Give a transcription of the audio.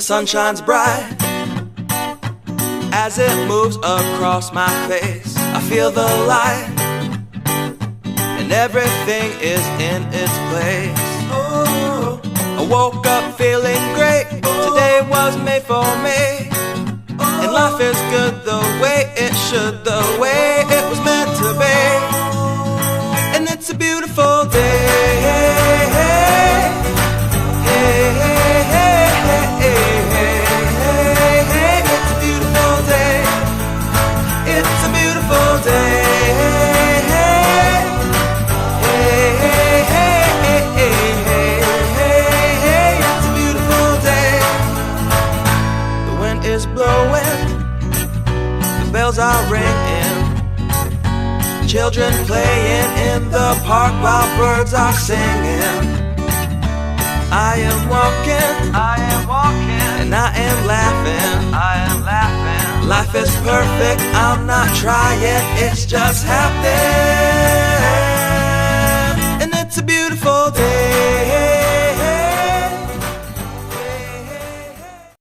sun shines bright as it moves across my face. I feel the light and everything is in its place. I woke up feeling great. Today was made for me, and life is good the way it should, the way it was meant to be. And it's a beautiful day. It's a beautiful day. It's a beautiful day. It's a beautiful day. The wind is blowing, the bells are ringing, children playing in the park while birds are singing. I am walking, and I am laughing, Life is perfect, I'm not trying, it's just happening.